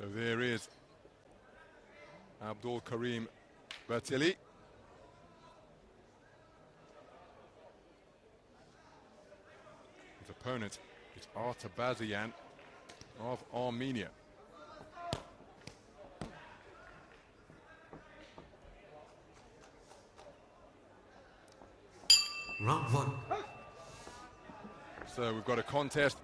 So there is Abdoul Karim BATHILY. His opponent is Artur BAZEYAN of Armenia. Round one. So we've got a contest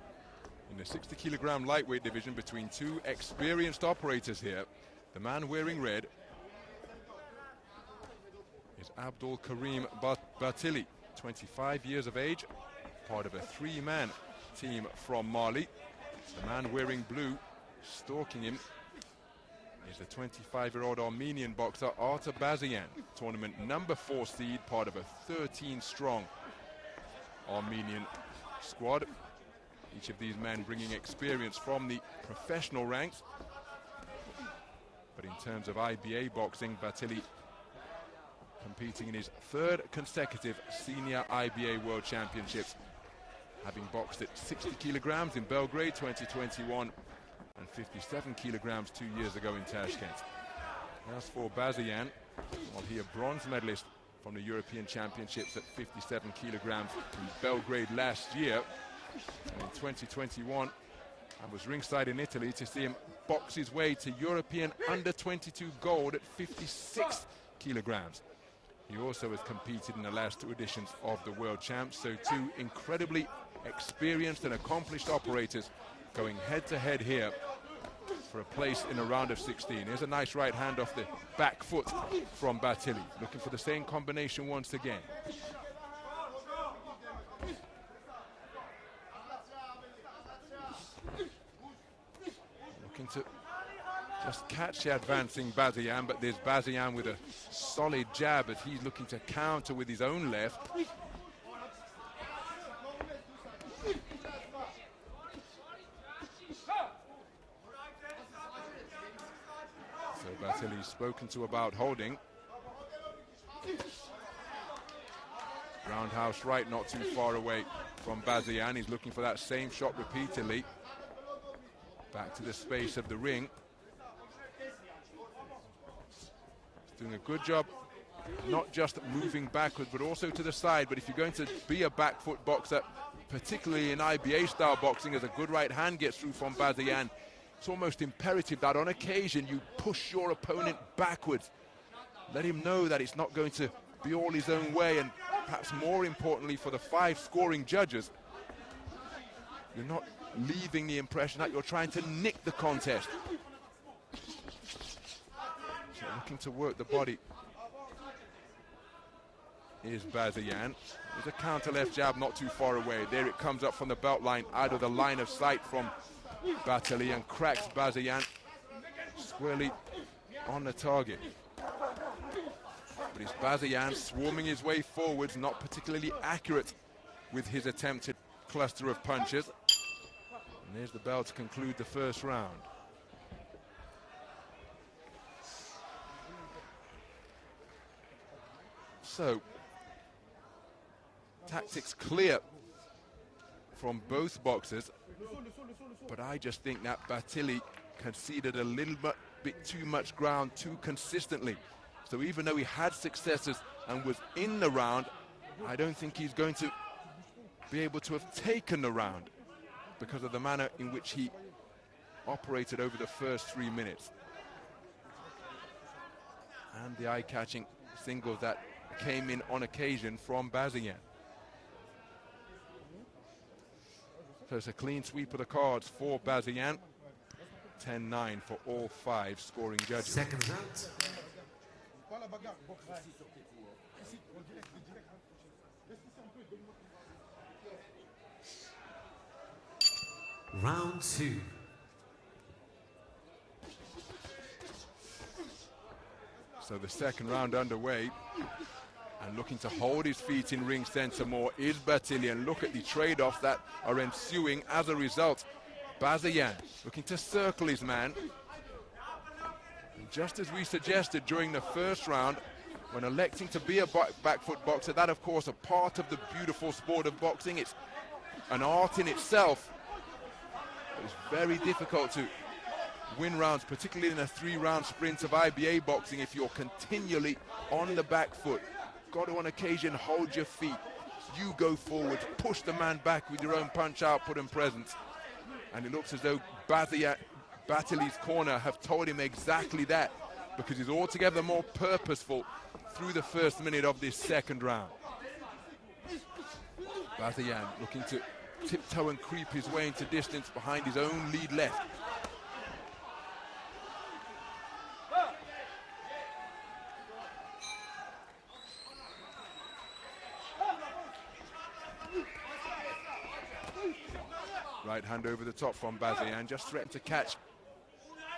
in the 60-kilogram lightweight division between two experienced operators here. The man wearing red is Abdoul Karim BATHILY, 25 years of age, part of a three-man team from Mali. The man wearing blue, stalking him, is the 25-year-old Armenian boxer Artur BAZEYAN, tournament number 4 seed, part of a 13-strong Armenian squad. Each of these men bringing experience from the professional ranks. But in terms of IBA boxing, BATHILY competing in his 3rd consecutive Senior IBA World Championships, having boxed at 60 kilograms in Belgrade 2021 and 57 kilograms 2 years ago in Tashkent. As for BAZEYAN, well, he a bronze medalist from the European Championships at 57 kilograms in Belgrade last year. And in 2021, I was ringside in Italy to see him box his way to European under-22 gold at 56 kilograms. He also has competed in the last 2 editions of the World Champs, so 2 incredibly experienced and accomplished operators going head-to-head here for a place in a round of 16. Here's a nice right hand off the back foot from BATHILY, looking for the same combination once again. Looking to just catch the advancing BAZEYAN, but there's BAZEYAN with a solid jab as he's looking to counter with his own left. So BATHILY's spoken to about holding. Roundhouse right, not too far away from BAZEYAN. He's looking for that same shot repeatedly. Back to the space of the ring. He's doing a good job, not just moving backwards, but also to the side. But if you're going to be a back foot boxer, particularly in IBA style boxing, as a good right hand gets through from BAZEYAN, it's almost imperative that on occasion you push your opponent backwards. Let him know that it's not going to be all his own way, and perhaps more importantly for the 5 scoring judges, you're not leaving the impression that you're trying to nick the contest. So looking to work the body is BAZEYAN. There's a counter left jab not too far away. There it comes up from the belt line, out of the line of sight from BATHILY, and cracks BAZEYAN squarely on the target. But it's BAZEYAN swarming his way forwards, not particularly accurate with his attempted cluster of punches. And there's the bell to conclude the first round. So, tactics clear from both boxers, but I just think that BATHILY conceded a little bit too much ground too consistently. So even though he had successes and was in the round, I don't think he's going to be able to have taken the round because of the manner in which he operated over the first 3 minutes. And the eye-catching singles that came in on occasion from BAZEYAN. So it's a clean sweep of the cards for BAZEYAN. 10-9 for all 5 scoring judges. Seconds out. Round 2. So the second round underway, and looking to hold his feet in ring center more is BATHILY, and look at the trade-offs that are ensuing as a result. BAZEYAN looking to circle his man. And just as we suggested during the first round, when electing to be a back foot boxer, that of course a part of the beautiful sport of boxing. It's an art in itself. It's very difficult to win rounds, particularly in a 3-round sprint of IBA boxing, if you're continually on the back foot. Got to, on occasion, hold your feet. You go forward, push the man back with your own punch output and presence. And it looks as though BATHILY's corner have told him exactly that, because he's altogether more purposeful through the first minute of this second round. BAZEYAN looking to tiptoe and creep his way into distance behind his own lead left. Right hand over the top from BAZEYAN, just threatened to catch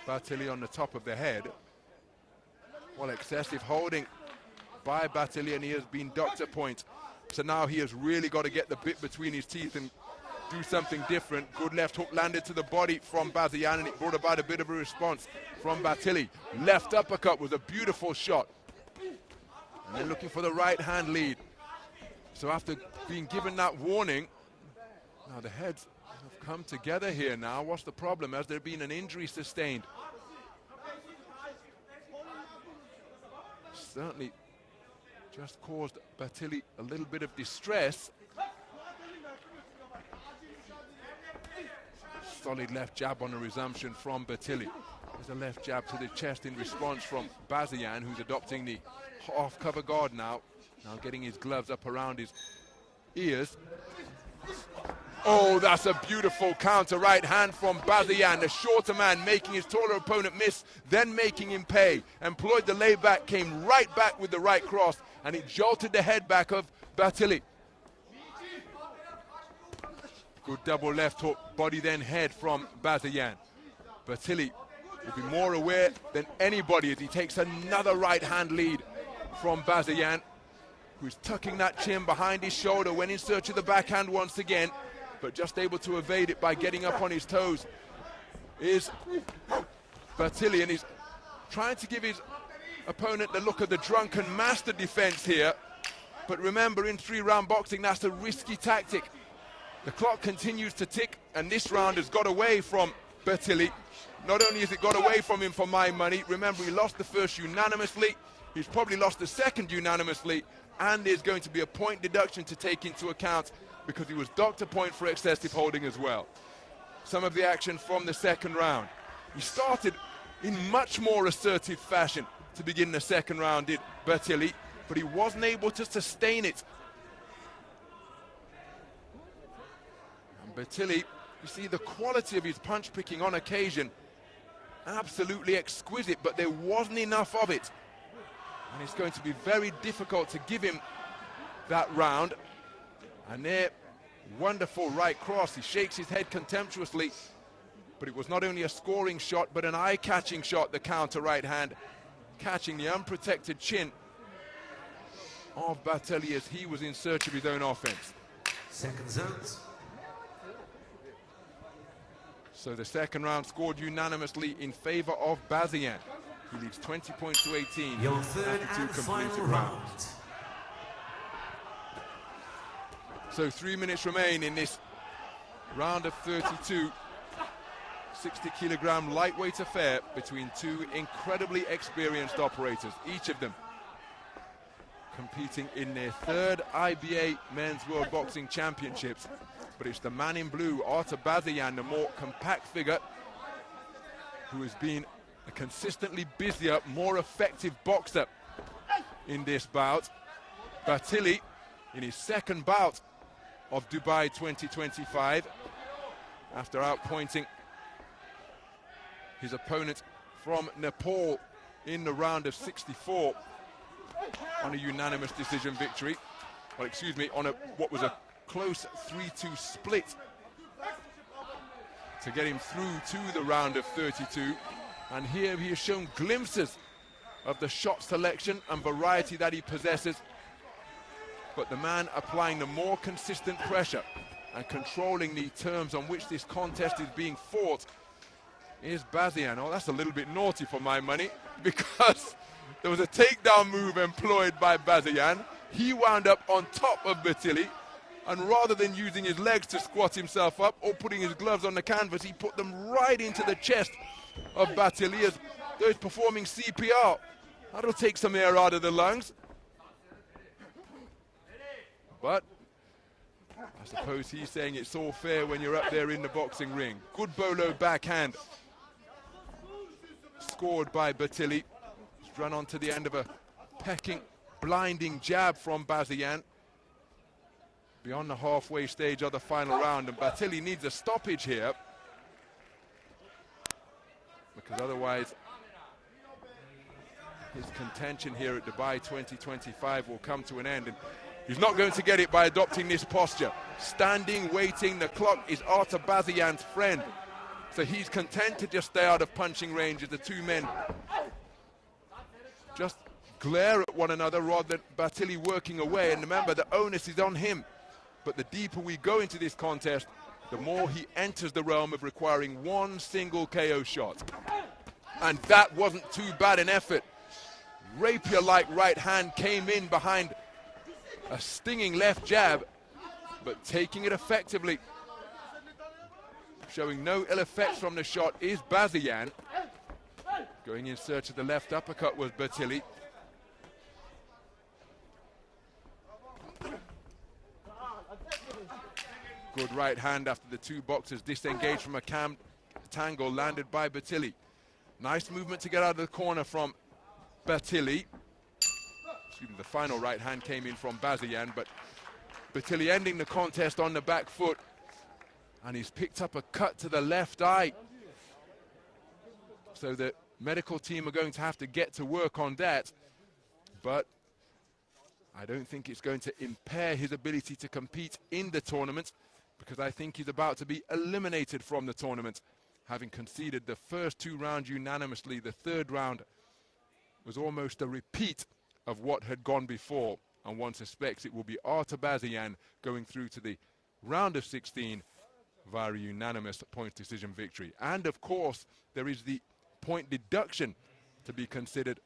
BATHILY on the top of the head. Well, excessive holding by BATHILY, and he has been doctor point. So now he has really got to get the bit between his teeth and do something different. Good left hook landed to the body from BAZEYAN, and it brought about a bit of a response from BATHILY. Left uppercut was a beautiful shot. And then looking for the right hand lead. So after being given that warning, now the heads have come together here now. What's the problem? Has there been an injury sustained? Certainly just caused BATHILY a little bit of distress. Solid left jab on a resumption from BATHILY. There's a left jab to the chest in response from BAZEYAN, who's adopting the half cover guard now. Now getting his gloves up around his ears. Oh, that's a beautiful counter right hand from BAZEYAN. The shorter man making his taller opponent miss, then making him pay. Employed the layback, came right back with the right cross, and it jolted the head back of BATHILY. Good double left hook, body then head from BAZEYAN. BATHILY will be more aware than anybody as he takes another right hand lead from BAZEYAN, who's tucking that chin behind his shoulder, went in search of the backhand once again, but just able to evade it by getting up on his toes is BATHILY, and he's trying to give his opponent the look of the drunken master defense here. But remember, in 3-round boxing, that's a risky tactic. The clock continues to tick, and this round has got away from BATHILY. Not only has it got away from him for my money, remember he lost the first unanimously, he's probably lost the second unanimously, and there's going to be a point deduction to take into account because he was doctor point for excessive holding as well. Some of the action from the second round. He started in much more assertive fashion to begin the second round, did BATHILY, but he wasn't able to sustain it. And BATHILY, you see the quality of his punch picking on occasion, absolutely exquisite, but there wasn't enough of it. And it's going to be very difficult to give him that round. And there, wonderful right cross. He shakes his head contemptuously, but it was not only a scoring shot, but an eye-catching shot, the counter right hand, catching the unprotected chin of BATHILY as he was in search of his own offense. Second zones. So the second round scored unanimously in favor of BAZEYAN. He leads 20 points to 18 Your third after and 2 completed final rounds. round. So 3 minutes remain in this round of 32. 60-kilogram lightweight affair between two incredibly experienced operators, each of them competing in their third IBA Men's World Boxing Championships. But it's the man in blue, Artur BAZEYAN, the more compact figure, who has been a consistently busier, more effective boxer in this bout. BATHILY, in his second bout of Dubai 2025, after outpointing his opponent from Nepal in the round of 64 on a unanimous decision victory. Well, excuse me, on what was a close 3-2 split to get him through to the round of 32. And here he has shown glimpses of the shot selection and variety that he possesses. But the man applying the more consistent pressure and controlling the terms on which this contest is being fought is BAZEYAN. Oh, that's a little bit naughty for my money, because there was a takedown move employed by BAZEYAN. He wound up on top of BATHILY, and rather than using his legs to squat himself up or putting his gloves on the canvas, he put them right into the chest of BATHILY as though he's performing CPR. That'll take some air out of the lungs. But I suppose he's saying it's all fair when you're up there in the boxing ring. Good bolo backhand. Scored by BATHILY. He's run on to the end of a pecking, blinding jab from BAZEYAN. Beyond the halfway stage of the final round, and BATHILY needs a stoppage here, because otherwise his contention here at Dubai 2025 will come to an end, and he's not going to get it by adopting this posture. Standing, waiting, the clock is Artur BAZEYAN's friend, so he's content to just stay out of punching range as the two men just glare at one another rather than BATHILY working away. And remember, the onus is on him. But the deeper we go into this contest, the more he enters the realm of requiring one single KO shot. And that wasn't too bad an effort. Rapier-like right hand came in behind a stinging left jab, but taking it effectively. Showing no ill effects from the shot is BAZEYAN. Going in search of the left uppercut was BATHILY. Good right hand after the two boxers disengaged from a tangle landed by BATHILY. Nice movement to get out of the corner from BATHILY. The final right hand came in from BAZEYAN, but BATHILY ending the contest on the back foot. And he's picked up a cut to the left eye. So the medical team are going to have to get to work on that. But I don't think it's going to impair his ability to compete in the tournament, because I think he's about to be eliminated from the tournament, having conceded the first two rounds unanimously. The third round was almost a repeat of what had gone before, and one suspects it will be Artur BAZEYAN going through to the round of 16 via a unanimous points decision victory. And of course, there is the point deduction to be considered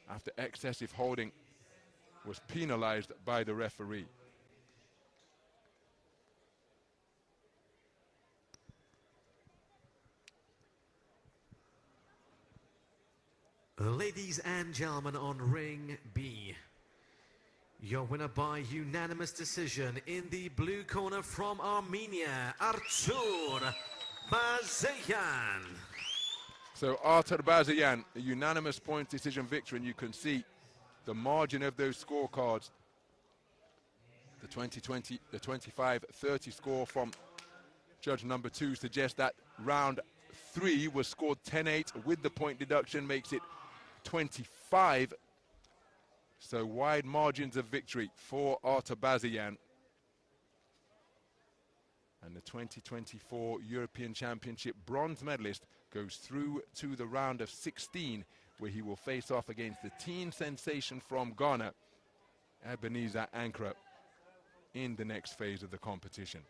after excessive holding was penalized by the referee. Ladies and gentlemen, on ring B, your winner by unanimous decision in the blue corner from Armenia, Artur BAZEYAN. So Artur BAZEYAN, a unanimous points decision victory, and you can see the margin of those scorecards. The 2020, the 25-30 score from judge number 2 suggests that round 3 was scored 10-8 with the point deduction, makes it 25. So wide margins of victory for Artur BAZEYAN. And the 2024 European Championship bronze medalist goes through to the round of 16, where he will face off against the teen sensation from Ghana, Ebenezer Ankara, in the next phase of the competition.